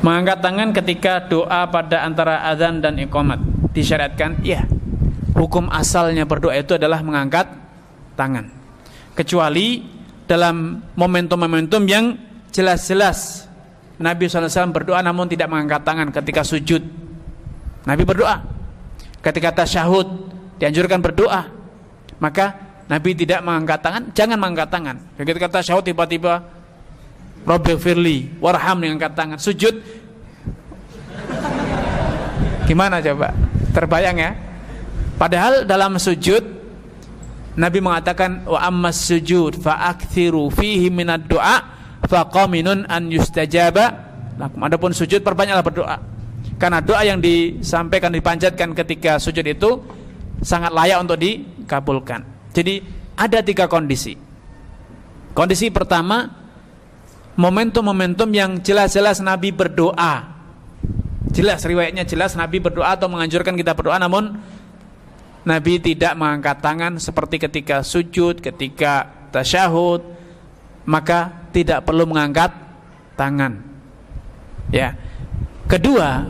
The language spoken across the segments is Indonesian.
Mengangkat tangan ketika doa pada antara azan dan iqamat disyariatkan, ya. Hukum asalnya berdoa itu adalah mengangkat tangan. Kecuali dalam momentum-momentum yang jelas-jelas Nabi SAW berdoa namun tidak mengangkat tangan ketika sujud. Nabi berdoa. Ketika tasyahud dianjurkan berdoa, maka Nabi tidak mengangkat tangan, jangan mengangkat tangan. Ketika tasyahud tiba-tiba Rabbighfirli warhamni, angkat tangan. Sujud gimana coba? Terbayang ya? Padahal dalam sujud Nabi mengatakan wa ammas sujud fa aktsiru fihi minad du'a fa qaminun an yustajaba lakum. Adapun sujud perbanyaklah berdoa. Karena doa yang disampaikan, dipanjatkan ketika sujud itu sangat layak untuk dikabulkan. Jadi ada 3 kondisi. Kondisi pertama, momentum-momentum yang jelas-jelas Nabi berdoa. Jelas riwayatnya jelas Nabi berdoa atau menganjurkan kita berdoa, namun Nabi tidak mengangkat tangan seperti ketika sujud, ketika tasyahud, maka tidak perlu mengangkat tangan. Ya. Kedua,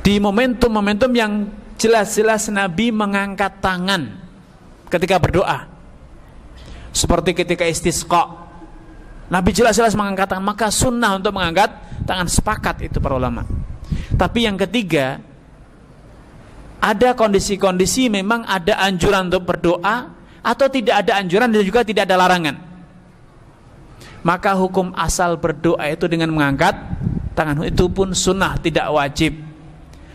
di momentum-momentum yang jelas-jelas Nabi mengangkat tangan ketika berdoa, seperti ketika istisqa, Nabi jelas-jelas mengangkat tangan, maka sunnah untuk mengangkat tangan, sepakat itu para ulama. Tapi yang ketiga, ada kondisi-kondisi memang ada anjuran untuk berdoa atau tidak ada anjuran dan juga tidak ada larangan. Maka hukum asal berdoa itu dengan mengangkat tangan, itu pun sunnah, tidak wajib.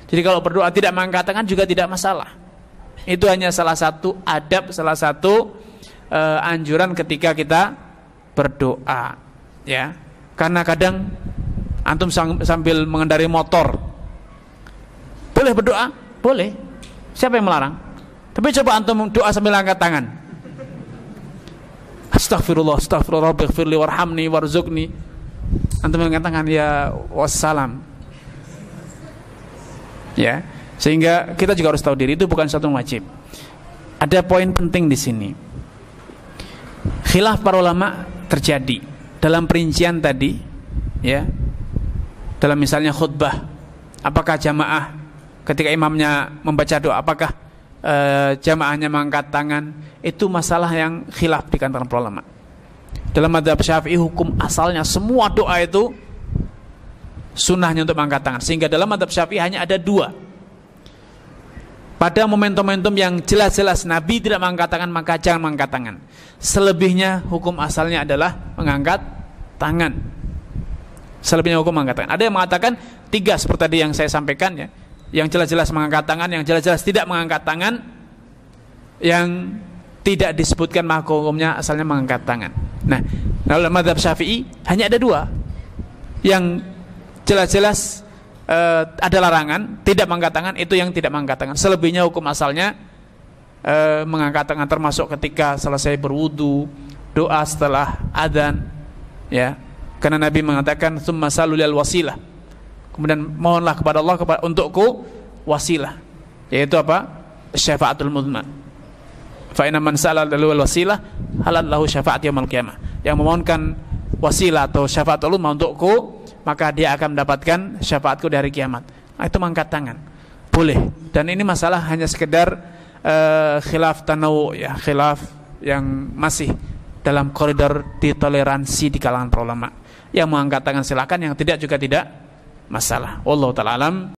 Jadi kalau berdoa tidak mengangkat tangan juga tidak masalah. Itu hanya salah satu adab, salah satu anjuran ketika kita berdoa, ya. Karena kadang antum sambil mengendarai motor boleh berdoa? Boleh. Siapa yang melarang? Tapi coba antum doa sambil angkat tangan. Astaghfirullah, astaghfirullah, Rabbighfirli warhamni warzuqni. Antum angkat tangan, ya wassalam. Ya, sehingga kita juga harus tahu diri, itu bukan satu wajib. Ada poin penting di sini. Khilaf para ulama terjadi dalam perincian tadi, ya. Dalam misalnya khutbah, apakah jamaah ketika imamnya membaca doa, apakah jamaahnya mengangkat tangan? Itu masalah yang khilaf di kalangan para ulama. Dalam mazhab Syafi'i, hukum asalnya semua doa itu sunnahnya untuk mengangkat tangan. Sehingga dalam mazhab Syafi'i hanya ada 2. Pada momentum-momentum yang jelas-jelas Nabi tidak mengangkat tangan, maka jangan mengangkat tangan. Selebihnya hukum asalnya adalah mengangkat tangan. Selebihnya hukum mengangkat tangan. Ada yang mengatakan 3 seperti tadi yang saya sampaikan, ya. Yang jelas-jelas mengangkat tangan, yang jelas-jelas tidak mengangkat tangan, yang tidak disebutkan maka hukumnya asalnya mengangkat tangan. Nah, dalam mazhab Syafi'i hanya ada 2. Yang jelas-jelas ada larangan, tidak mengangkat tangan, itu yang tidak mengangkat tangan. Selebihnya hukum asalnya mengangkat tangan, termasuk ketika selesai berwudu, doa setelah adzan, ya. Karena Nabi mengatakan tsumma sallu lil wasilah. Kemudian mohonlah kepada Allah untukku wasilah, yaitu apa? Syafaatul mudman. Fa inna man sa'ala lil wasilah halal lahu syafaat yaumil qiyamah. Yang memohonkan wasilah atau syafaatul mudman untukku, maka dia akan mendapatkan syafaatku di hari kiamat. Nah, itu mengangkat tangan. Boleh. Dan ini masalah hanya sekedar khilaf tanawu, ya, khilaf yang masih dalam koridor ditoleransi di kalangan para ulama. Yang mengangkat tangan silakan, yang tidak juga tidak masalah. Wallahu ta'ala alam.